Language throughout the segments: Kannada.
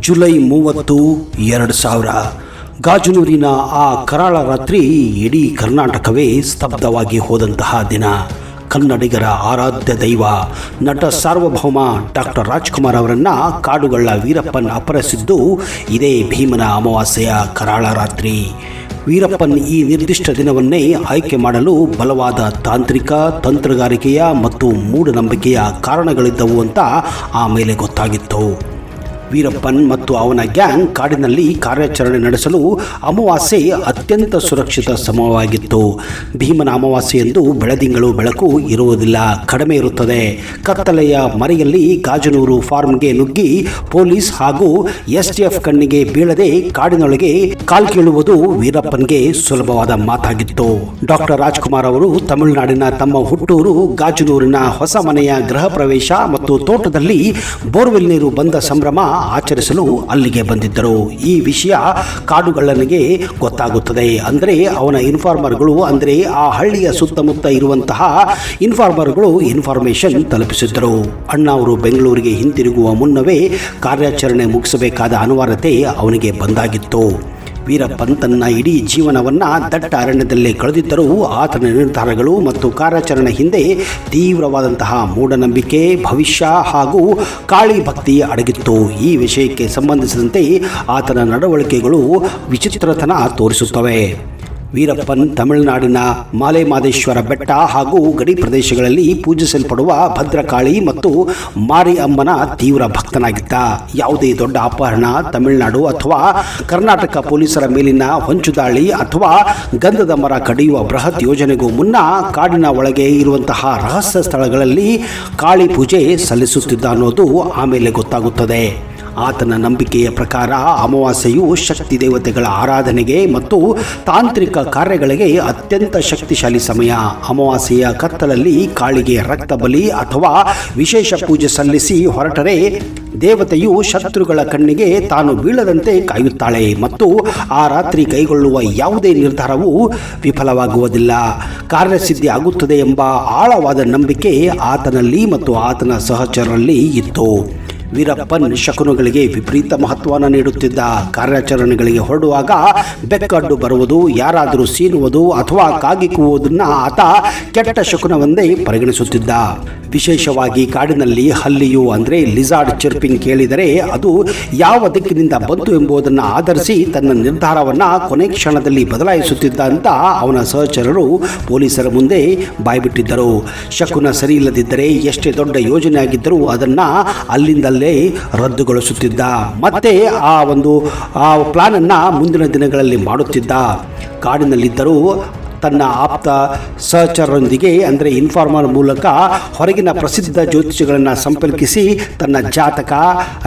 ಜುಲೈ 30, 2000 ಗಾಜನೂರಿನ ಆ ಕರಾಳ ರಾತ್ರಿ ಇಡೀ ಕರ್ನಾಟಕವೇ ಸ್ತಬ್ಧವಾಗಿ ಹೋದಂತಹ ದಿನ. ಕನ್ನಡಿಗರ ಆರಾಧ್ಯ ದೈವ ನಟ ಸಾರ್ವಭೌಮ ಡಾಕ್ಟರ್ ರಾಜ್ಕುಮಾರ್ ಅವರನ್ನು ಕಾಡುಗಳ್ಳ ವೀರಪ್ಪನ್ ಅಪಹರಿಸಿದ್ದು ಇದೇ ಭೀಮನ ಅಮಾವಾಸ್ಯೆಯ ಕರಾಳ ರಾತ್ರಿ. ವೀರಪ್ಪನ್ ಈ ನಿರ್ದಿಷ್ಟ ದಿನವನ್ನೇ ಆಯ್ಕೆ ಮಾಡಲು ಬಲವಾದ ತಾಂತ್ರಿಕ ತಂತ್ರಗಾರಿಕೆಯ ಮತ್ತು ಮೂಢನಂಬಿಕೆಯ ಕಾರಣಗಳಿದ್ದವು ಅಂತ ಆಮೇಲೆ ಗೊತ್ತಾಗಿತ್ತು. ವೀರಪ್ಪನ್ ಮತ್ತು ಅವನ ಗ್ಯಾಂಗ್ ಕಾಡಿನಲ್ಲಿ ಕಾರ್ಯಾಚರಣೆ ನಡೆಸಲು ಅಮಾವಾಸ್ಯೆ ಅತ್ಯಂತ ಸುರಕ್ಷಿತ ಸಮಯವಾಗಿತ್ತು. ಭೀಮನ ಅಮಾವಾಸ್ಯೆಯಂದು ಬೆಳದಿಂಗಳು ಬೆಳಕು ಇರುವುದಿಲ್ಲ, ಕಡಿಮೆ ಇರುತ್ತದೆ. ಕತ್ತಲೆಯ ಮರೆಯಲ್ಲಿ ಗಾಜನೂರು ಫಾರ್ಮ್ಗೆ ನುಗ್ಗಿ ಪೊಲೀಸ್ ಹಾಗೂ STF ಕಣ್ಣಿಗೆ ಬೀಳದೆ ಕಾಡಿನೊಳಗೆ ಕಾಲ್ಕೀಳುವುದು ವೀರಪ್ಪನ್ಗೆ ಸುಲಭವಾದ ಮಾತಾಗಿತ್ತು. ಡಾಕ್ಟರ್ ರಾಜ್ಕುಮಾರ್ ಅವರು ತಮಿಳುನಾಡಿನ ತಮ್ಮ ಹುಟ್ಟೂರು ಗಾಜನೂರಿನ ಹೊಸ ಮನೆಯ ಗೃಹ ಪ್ರವೇಶ ಮತ್ತು ತೋಟದಲ್ಲಿ ಬೋರ್ವೆಲ್ ನೀರು ಬಂದ ಸಂಭ್ರಮ ಆಚರಿಸಲು ಅಲ್ಲಿಗೆ ಬಂದಿದ್ದರು. ಈ ವಿಷಯ ಕಾಡುಗಳ್ಳನಿಗೆ ಗೊತ್ತಾಗುತ್ತದೆ. ಅಂದರೆ ಅವನ ಇನ್ಫಾರ್ಮರ್ಗಳು, ಅಂದರೆ ಆ ಹಳ್ಳಿಯ ಸುತ್ತಮುತ್ತ ಇರುವಂತಹ ಇನ್ಫಾರ್ಮರ್ಗಳು ಇನ್ಫಾರ್ಮೇಶನ್ ತಲುಪಿಸಿದ್ದರು. ಅಣ್ಣ ಅವರು ಬೆಂಗಳೂರಿಗೆ ಹಿಂತಿರುಗುವ ಮುನ್ನವೇ ಕಾರ್ಯಾಚರಣೆ ಮುಗಿಸಬೇಕಾದ ಅನಿವಾರ್ಯತೆ ಅವನಿಗೆ ಬಂದಾಗಿತ್ತು. ವೀರಪ್ಪನ್ ತನ್ನ ಇಡೀ ಜೀವನವನ್ನು ದಟ್ಟ ಅರಣ್ಯದಲ್ಲೇ ಕಳೆದಿದ್ದರೂ ಆತನ ನಿರ್ಧಾರಗಳು ಮತ್ತು ಕಾರ್ಯಾಚರಣೆ ಹಿಂದೆ ತೀವ್ರವಾದಂತಹ ಮೂಢನಂಬಿಕೆ, ಭವಿಷ್ಯ ಹಾಗೂ ಕಾಳಿ ಭಕ್ತಿ ಅಡಗಿತ್ತು. ಈ ವಿಷಯಕ್ಕೆ ಸಂಬಂಧಿಸಿದಂತೆ ಆತನ ನಡವಳಿಕೆಗಳು ವಿಚಿತ್ರತನ ತೋರಿಸುತ್ತವೆ. ವೀರಪ್ಪನ್ ತಮಿಳುನಾಡಿನ ಮಾಲೆಮಾದೇಶ್ವರ ಬೆಟ್ಟ ಹಾಗೂ ಗಡಿ ಪ್ರದೇಶಗಳಲ್ಲಿ ಪೂಜಿಸಲ್ಪಡುವ ಭದ್ರಕಾಳಿ ಮತ್ತು ಮಾರಿ ಅಮ್ಮನ ತೀವ್ರ ಭಕ್ತನಾಗಿದ್ದ. ಯಾವುದೇ ದೊಡ್ಡ ಅಪಹರಣ, ತಮಿಳುನಾಡು ಅಥವಾ ಕರ್ನಾಟಕ ಪೊಲೀಸರ ಮೇಲಿನ ಹೊಂಚುದಾಳಿ ಅಥವಾ ಗಂಧದ ಮರ ಕಡಿಯುವ ಬೃಹತ್ ಯೋಜನೆಗೂ ಮುನ್ನ ಕಾಡಿನ ಒಳಗೆ ಇರುವಂತಹ ರಹಸ್ಯ ಸ್ಥಳಗಳಲ್ಲಿ ಕಾಳಿ ಪೂಜೆ ಸಲ್ಲಿಸುತ್ತಿದ್ದ ಅನ್ನೋದು ಆಮೇಲೆ ಗೊತ್ತಾಗುತ್ತದೆ. ಆತನ ನಂಬಿಕೆಯ ಪ್ರಕಾರ ಅಮಾವಾಸ್ಯೆಯು ಶಕ್ತಿ ದೇವತೆಗಳ ಆರಾಧನೆಗೆ ಮತ್ತು ತಾಂತ್ರಿಕ ಕಾರ್ಯಗಳಿಗೆ ಅತ್ಯಂತ ಶಕ್ತಿಶಾಲಿ ಸಮಯ. ಅಮಾವಾಸ್ಯೆಯ ಕತ್ತಲಲ್ಲಿ ಕಾಳಿಗೆ ರಕ್ತ ಬಲಿ ಅಥವಾ ವಿಶೇಷ ಪೂಜೆ ಸಲ್ಲಿಸಿ ಹೊರಟರೆ ದೇವತೆಯು ಶತ್ರುಗಳ ಕಣ್ಣಿಗೆ ತಾನು ಬೀಳದಂತೆ ಕಾಯುತ್ತಾಳೆ ಮತ್ತು ಆ ರಾತ್ರಿ ಕೈಗೊಳ್ಳುವ ಯಾವುದೇ ನಿರ್ಧಾರವೂ ವಿಫಲವಾಗುವುದಿಲ್ಲ, ಕಾರ್ಯಸಿದ್ಧಿ ಆಗುತ್ತದೆ ಎಂಬ ಆಳವಾದ ನಂಬಿಕೆ ಆತನಲ್ಲಿ ಮತ್ತು ಆತನ ಸಹಚರರಲ್ಲಿ ಇತ್ತು. ವೀರಪ್ಪನ್ ಶಕುನಗಳಿಗೆ ವಿಪರೀತ ಮಹತ್ವವನ್ನು ನೀಡುತ್ತಿದ್ದ. ಕಾರ್ಯಾಚರಣೆಗಳಿಗೆ ಹೊರಡುವಾಗ ಬೆಕ್ಕಡ್ಡು ಬರುವುದು, ಯಾರಾದರೂ ಸೀನುವುದು ಅಥವಾ ಕಾಗಿಕುವುದನ್ನು ಆತ ಕೆಟ್ಟ ಶಕುನವೆಂದೇ ಪರಿಗಣಿಸುತ್ತಿದ್ದ. ವಿಶೇಷವಾಗಿ ಕಾಡಿನಲ್ಲಿ ಹಲ್ಲಿಯು ಅಂದರೆ ಲಿಜಾರ್ಡ್ ಚಿರ್ಪಿಂಗ್ ಕೇಳಿದರೆ ಅದು ಯಾವ ದಿಕ್ಕಿನಿಂದ ಬಂತು ಎಂಬುದನ್ನು ಆಧರಿಸಿ ತನ್ನ ನಿರ್ಧಾರವನ್ನು ಕೊನೆ ಕ್ಷಣದಲ್ಲಿ ಬದಲಾಯಿಸುತ್ತಿದ್ದ ಅಂತ ಅವನ ಸಹಚರರು ಪೊಲೀಸರ ಮುಂದೆ ಬಾಯ್ಬಿಟ್ಟಿದ್ದರು. ಶಕುನ ಸರಿಯಿಲ್ಲದಿದ್ದರೆ ಎಷ್ಟೇ ದೊಡ್ಡ ಯೋಜನೆ ಆಗಿದ್ದರೂ ಅದನ್ನು ಅಲ್ಲಿಂದಲೇ ರದ್ದುಗೊಳಿಸುತ್ತಿದ್ದ. ಮತ್ತೆ ಆ ಪ್ಲಾನನ್ನು ಮುಂದಿನ ದಿನಗಳಲ್ಲಿ ಮಾಡುತ್ತಿದ್ದ. ಕಾಡಿನಲ್ಲಿದ್ದರೂ ತನ್ನ ಆಪ್ತ ಸಹಚರರೊಂದಿಗೆ ಅಂದರೆ ಇನ್ಫಾರ್ಮರ್ ಮೂಲಕ ಹೊರಗಿನ ಪ್ರಸಿದ್ಧ ಜ್ಯೋತಿಷಿಗಳನ್ನು ಸಂಪರ್ಕಿಸಿ ತನ್ನ ಜಾತಕ,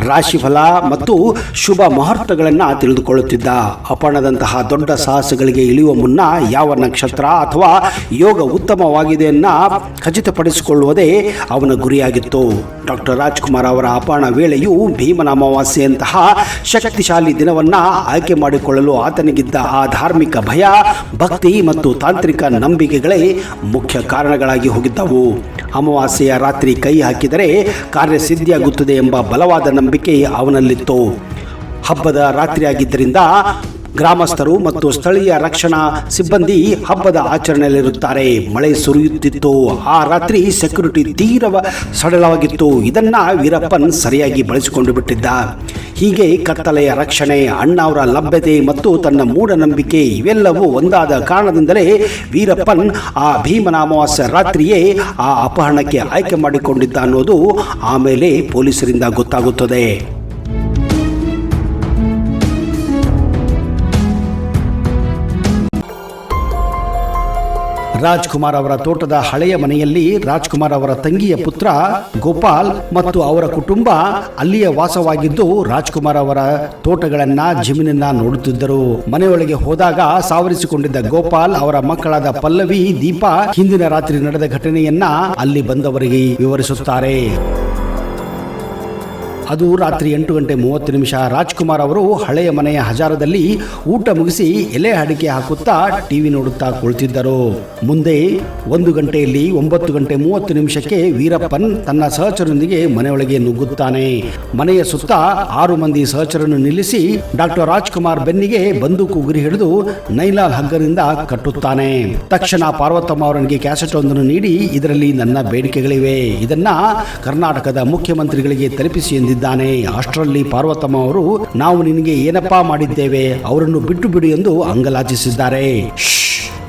ರಾಶಿಫಲ ಮತ್ತು ಶುಭ ಮುಹೂರ್ತಗಳನ್ನು ತಿಳಿದುಕೊಳ್ಳುತ್ತಿದ್ದ. ಅಪಹರಣದಂತಹ ದೊಡ್ಡ ಸಾಹಸಗಳಿಗೆ ಇಳಿಯುವ ಮುನ್ನ ಯಾವ ನಕ್ಷತ್ರ ಅಥವಾ ಯೋಗ ಉತ್ತಮವಾಗಿದೆಯನ್ನ ಖಚಿತಪಡಿಸಿಕೊಳ್ಳುವುದೇ ಅವನ ಗುರಿಯಾಗಿತ್ತು. ಡಾಕ್ಟರ್ ರಾಜ್ಕುಮಾರ್ ಅವರ ಅಪಹರಣ ವೇಳೆಯೂ ಭೀಮನ ಅಮಾವಾಸ್ಯೆಯಂತಹ ಶಕ್ತಿಶಾಲಿ ದಿನವನ್ನು ಆಯ್ಕೆ ಮಾಡಿಕೊಳ್ಳಲು ಆತನಿಗಿದ್ದ ಆ ಧಾರ್ಮಿಕ ಭಯ, ಭಕ್ತಿ ಮತ್ತು ತಾಂತ್ರಿಕ ನಂಬಿಕೆಗಳೇ ಮುಖ್ಯ ಕಾರಣಗಳಾಗಿ ಹೋಗಿದ್ದವು. ಅಮಾವಾಸ್ಯೆಯ ರಾತ್ರಿ ಕೈ ಹಾಕಿದರೆ ಕಾರ್ಯಸಿದ್ಧಿಯಾಗುತ್ತದೆ ಎಂಬ ಬಲವಾದ ನಂಬಿಕೆ ಅವನಲ್ಲಿತ್ತು. ಹಬ್ಬದ ರಾತ್ರಿಯಾಗಿದ್ದರಿಂದ ಗ್ರಾಮಸ್ಥರು ಮತ್ತು ಸ್ಥಳೀಯ ರಕ್ಷಣಾ ಸಿಬ್ಬಂದಿ ಹಬ್ಬದ ಆಚರಣೆಯಲ್ಲಿರುತ್ತಾರೆ. ಮಳೆ ಸುರಿಯುತ್ತಿತ್ತು. ಆ ರಾತ್ರಿ ಸೆಕ್ಯೂರಿಟಿ ತೀವ್ರ ಸಡಲವಾಗಿತ್ತು. ಇದನ್ನು ವೀರಪ್ಪನ್ ಸರಿಯಾಗಿ ಬಳಸಿಕೊಂಡು ಬಿಟ್ಟಿದ್ದ. ಹೀಗೆ ಕತ್ತಲೆಯ ರಕ್ಷಣೆ, ಅಣ್ಣ ಅವರ ಲಭ್ಯತೆ ಮತ್ತು ತನ್ನ ಮೂಢನಂಬಿಕೆ ಇವೆಲ್ಲವೂ ಒಂದಾದ ಕಾರಣದಿಂದಲೇ ವೀರಪ್ಪನ್ ಆ ಭೀಮನ ಅಮಾವಾಸ್ಯೆ ರಾತ್ರಿಯೇ ಆ ಅಪಹರಣಕ್ಕೆ ಆಯ್ಕೆ ಮಾಡಿಕೊಂಡಿದ್ದ ಅನ್ನೋದು ಆಮೇಲೆ ಪೊಲೀಸರಿಂದ ಗೊತ್ತಾಗುತ್ತದೆ. ರಾಜ್ಕುಮಾರ್ ಅವರ ತೋಟದ ಹಳೆಯ ಮನೆಯಲ್ಲಿ ರಾಜ್ಕುಮಾರ್ ಅವರ ತಂಗಿಯ ಪುತ್ರ ಗೋಪಾಲ್ ಮತ್ತು ಅವರ ಕುಟುಂಬ ಅಲ್ಲಿಯ ವಾಸವಾಗಿದ್ದು ರಾಜ್ಕುಮಾರ್ ಅವರ ತೋಟಗಳನ್ನ, ಜಮೀನನ್ನ ನೋಡುತ್ತಿದ್ದರು. ಮನೆಯೊಳಗೆ ಹೋದಾಗ ಸಾವರಿಸಿಕೊಂಡಿದ್ದ ಗೋಪಾಲ್ ಅವರ ಮಕ್ಕಳಾದ ಪಲ್ಲವಿ, ದೀಪಾ ಹಿಂದಿನ ರಾತ್ರಿ ನಡೆದ ಘಟನೆಯನ್ನ ಅಲ್ಲಿ ಬಂದವರಿಗೆ ವಿವರಿಸುತ್ತಾರೆ. ಅದು ರಾತ್ರಿ 8:30 ರಾಜ್ಕುಮಾರ್ ಅವರು ಹಳೆಯ ಮನೆಯ ಹಜಾರದಲ್ಲಿ ಊಟ ಮುಗಿಸಿ ಎಲೆ ಅಡಿಕೆ ಹಾಕುತ್ತಾ ಟಿವಿ ನೋಡುತ್ತಾ ಕುಳಿತಿದ್ದರು. ಮುಂದೆ 1 ಗಂಟೆಯಲ್ಲಿ 9:30 ವೀರಪ್ಪನ್ ತನ್ನ ಸಹಚರರೊಂದಿಗೆ ಮನೆಯೊಳಗೆ ನುಗ್ಗುತ್ತಾನೆ. ಮನೆಯ ಸುತ್ತ 6 ಮಂದಿ ಸಹಚರನ್ನು ನಿಲ್ಲಿಸಿ ಡಾಕ್ಟರ್ ರಾಜ್ಕುಮಾರ್ ಬೆನ್ನಿಗೆ ಬಂದೂಕು ಗುರಿ ಹಿಡಿದು ನೈಲಾನ್ ಹಗ್ಗದಿಂದ ಕಟ್ಟುತ್ತಾನೆ. ತಕ್ಷಣ ಪಾರ್ವತಮ್ಮ ಅವರಿಗೆ ಕ್ಯಾಸೆಟ್ ಒಂದನ್ನು ನೀಡಿ, ಇದರಲ್ಲಿ ನನ್ನ ಬೇಡಿಕೆಗಳಿವೆ, ಇದನ್ನ ಕರ್ನಾಟಕದ ಮುಖ್ಯಮಂತ್ರಿಗಳಿಗೆ ತಲುಪಿಸಿ ಎಂದಿದ್ದಾನೆ. ಅಷ್ಟರಲ್ಲಿ ಪಾರ್ವತಮ್ಮ ಅವರು, ನಾವು ನಿನಗೆ ಏನಪ್ಪಾ ಮಾಡಿದ್ದೇವೆ, ಅವರನ್ನು ಬಿಟ್ಟು ಬಿಡು ಎಂದು ಅಂಗಲಾಚಿಸಿದ್ದಾರೆ.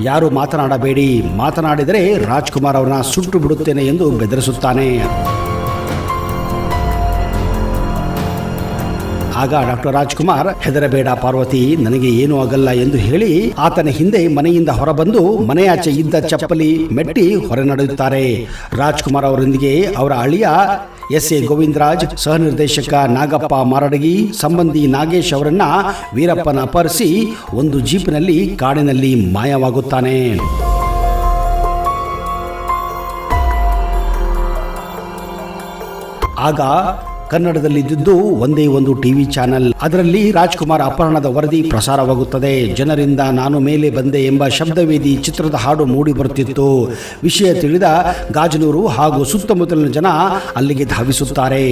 ಯಾರು ಮಾತನಾಡಬೇಡಿ, ಮಾತನಾಡಿದರೆ ರಾಜ್ಕುಮಾರ್ ಅವರನ್ನ ಸುಟ್ಟು ಬಿಡುತ್ತೇನೆ ಎಂದು ಬೆದರಿಸುತ್ತಾನೆ. ಆಗ ಡಾಕ್ಟರ್ ರಾಜ್ಕುಮಾರ್, ಹೆದರಬೇಡ ಪಾರ್ವತಿ, ನನಗೆ ಏನೂ ಆಗಲ್ಲ ಎಂದು ಹೇಳಿ ಆತನ ಹಿಂದೆ ಮನೆಯಿಂದ ಹೊರಬಂದು ಮನೆಯಾಚೆ ಇದ್ದ ಚಪ್ಪಲಿ ಮೆಟ್ಟಿ ಹೊರ ನಡೆಯುತ್ತಾರೆ. ರಾಜ್ಕುಮಾರ್ ಅವರೊಂದಿಗೆ ಅವರ ಅಳಿಯ ಎಸ್.ಎ. ಗೋವಿಂದರಾಜ್, ಸಹ ನಿರ್ದೇಶಕ ನಾಗಪ್ಪ ಮಾರಡಗಿ, ಸಂಬಂಧಿ ನಾಗೇಶ್ ಅವರನ್ನ ವೀರಪ್ಪನ ಅಪಹರಿಸಿ ಒಂದು ಜೀಪಿನಲ್ಲಿ ಕಾಡಿನಲ್ಲಿ ಮಾಯವಾಗುತ್ತಾನೆ. ಆಗ ಕನ್ನಡದಲ್ಲಿದ್ದು ಒಂದೇ ಒಂದು ಟಿವಿ ಚಾನೆಲ್, ಅದರಲ್ಲಿ ರಾಜ್ಕುಮಾರ್ ಅಪಹರಣದ ವರದಿ ಪ್ರಸಾರವಾಗುತ್ತದೆ. ಜನರಿಂದ ನಾನು ಮೇಲೆ ಬಂದೆ ಎಂಬ ಶಬ್ದವೇದಿ ಚಿತ್ರದ ಹಾಡು ಮೂಡಿ ಬರುತ್ತಿತ್ತು. ವಿಷಯ ತಿಳಿದ ಗಾಜನೂರು ಹಾಗೂ ಸುತ್ತಮುತ್ತಲಿನ ಜನ ಅಲ್ಲಿಗೆ ಧಾವಿಸುತ್ತಾರೆ.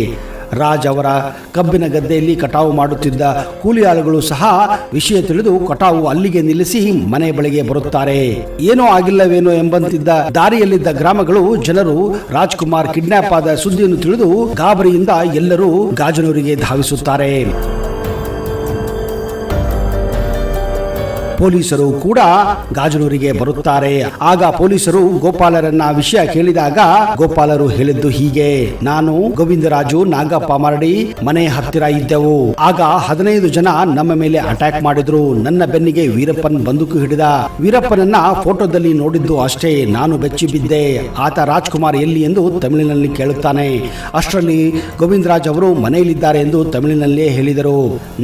ರಾಜ್ ಅವರ ಕಬ್ಬಿನ ಗದ್ದೆಯಲ್ಲಿ ಕಟಾವು ಮಾಡುತ್ತಿದ್ದ ಕೂಲಿ ಆಳುಗಳು ಸಹ ವಿಷಯ ತಿಳಿದು ಕಟಾವು ಅಲ್ಲಿಗೆ ನಿಲ್ಲಿಸಿ ಮನೆ ಬಳಿಗೆ ಬರುತ್ತಾರೆ. ಏನೋ ಆಗಿಲ್ಲವೇನೋ ಎಂಬಂತಿದ್ದ ದಾರಿಯಲ್ಲಿದ್ದ ಗ್ರಾಮಗಳು ಜನರು ರಾಜ್ಕುಮಾರ್ ಕಿಡ್ನಾಪ್ ಆದ ಸುದ್ದಿಯನ್ನು ತಿಳಿದು ಗಾಬರಿಯಿಂದ ಎಲ್ಲರೂ ಗಾಜನೂರಿಗೆ ಧಾವಿಸುತ್ತಾರೆ. ಪೊಲೀಸರು ಕೂಡ ಗಾಜನೂರಿಗೆ ಬರುತ್ತಾರೆ. ಆಗ ಪೊಲೀಸರು ಗೋಪಾಲರನ್ನ ವಿಷಯ ಕೇಳಿದಾಗ ಗೋಪಾಲರು ಹೇಳಿದ್ದು ಹೀಗೆ, ನಾನು ಗೋವಿಂದರಾಜು, ನಾಗಪ್ಪ ಮರಡಿ ಮನೆ ಹತ್ತಿರ ಇದ್ದೆವು. ಆಗ 15 ಜನ ನಮ್ಮ ಮೇಲೆ ಅಟ್ಯಾಕ್ ಮಾಡಿದ್ರು. ನನ್ನ ಬೆನ್ನಿಗೆ ವೀರಪ್ಪನ್ ಬಂದೂಕು ಹಿಡಿದ. ವೀರಪ್ಪನನ್ನ ಫೋಟೋದಲ್ಲಿ ನೋಡಿದ್ದು ಅಷ್ಟೇ, ನಾನು ಬೆಚ್ಚಿ ಬಿದ್ದೆ. ಆತ ರಾಜ್ಕುಮಾರ್ ಎಲ್ಲಿ ಎಂದು ತಮಿಳಿನಲ್ಲಿ ಕೇಳುತ್ತಾನೆ. ಅಷ್ಟರಲ್ಲಿ ಗೋವಿಂದರಾಜ್ ಅವರು ಮನೆಯಲ್ಲಿದ್ದಾರೆ ಎಂದು ತಮಿಳಿನಲ್ಲೇ ಹೇಳಿದರು.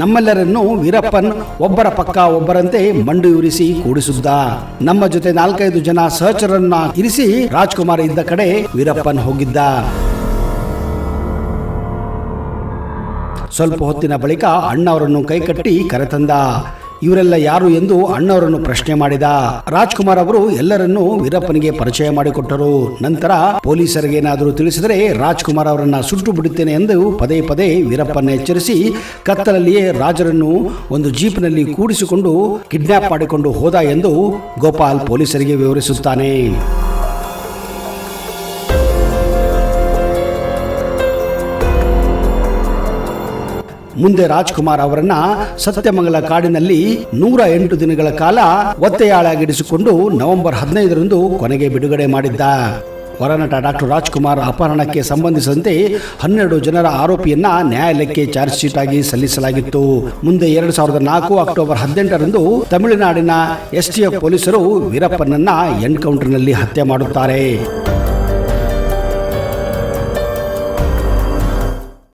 ನಮ್ಮೆಲ್ಲರನ್ನು ವೀರಪ್ಪನ್ ಒಬ್ಬರ ಪಕ್ಕ ಒಬ್ಬರಂತೆ ಮಂಡು ಇರಿಸಿ ಕೂಡಿಸುತ್ತ ನಮ್ಮ ಜೊತೆ 4-5 ಜನ ಸಹಚರನ್ನ ಇರಿಸಿ ರಾಜ್ಕುಮಾರ್ ಇದ್ದ ಕಡೆ ವೀರಪ್ಪನ್ ಹೋಗಿದ್ದ. ಸ್ವಲ್ಪ ಹೊತ್ತಿನ ಬಳಿಕ ಅಣ್ಣವರನ್ನು ಕೈಕಟ್ಟಿ ಕರೆತಂದ. ಇವರೆಲ್ಲ ಯಾರು ಎಂದು ಅಣ್ಣವರನ್ನು ಪ್ರಶ್ನೆ ಮಾಡಿದ. ರಾಜ್ಕುಮಾರ್ ಅವರು ಎಲ್ಲರನ್ನೂ ವೀರಪ್ಪನಿಗೆ ಪರಿಚಯ ಮಾಡಿಕೊಟ್ಟರು. ನಂತರ ಪೊಲೀಸರಿಗೇನಾದರೂ ತಿಳಿಸಿದರೆ ರಾಜ್ಕುಮಾರ್ ಅವರನ್ನ ಸುಟ್ಟು ಬಿಡುತ್ತೇನೆ ಎಂದು ಪದೇ ಪದೇ ವೀರಪ್ಪನ ಎಚ್ಚರಿಸಿ ಕತ್ತಲಲ್ಲಿಯೇ ರಾಜರನ್ನು ಒಂದು ಜೀಪ್ನಲ್ಲಿ ಕೂಡಿಸಿಕೊಂಡು ಕಿಡ್ನಾಪ್ ಮಾಡಿಕೊಂಡು ಹೋದ ಎಂದು ಗೋಪಾಲ್ ಪೊಲೀಸರಿಗೆ ವಿವರಿಸುತ್ತಾನೆ. ಮುಂದೆ ರಾಜ್ಕುಮಾರ್ ಅವರನ್ನ ಸತ್ಯಮಂಗಲ ಕಾಡಿನಲ್ಲಿ 108 ದಿನಗಳ ಕಾಲ ಒತ್ತೆಯಾಳಾಗಿಡಿಸಿಕೊಂಡು ನವೆಂಬರ್ 15ರಂದು ಕೊನೆಗೆ ಬಿಡುಗಡೆ ಮಾಡಿದ್ದ. ಹೊರನಟ ಡಾಕ್ಟರ್ ರಾಜ್ಕುಮಾರ್ ಅಪಹರಣಕ್ಕೆ ಸಂಬಂಧಿಸಿದಂತೆ 12 ಜನರ ಆರೋಪಿಯನ್ನ ನ್ಯಾಯಾಲಯಕ್ಕೆ ಚಾರ್ಜ್ ಶೀಟ್ ಆಗಿ ಸಲ್ಲಿಸಲಾಗಿತ್ತು. ಮುಂದೆ 2004 ಅಕ್ಟೋಬರ್ 18ರಂದು ತಮಿಳುನಾಡಿನ STF ಪೊಲೀಸರು ವೀರಪ್ಪನನ್ನ ಎನ್ಕೌಂಟರ್ನಲ್ಲಿ ಹತ್ಯೆ ಮಾಡುತ್ತಾರೆ.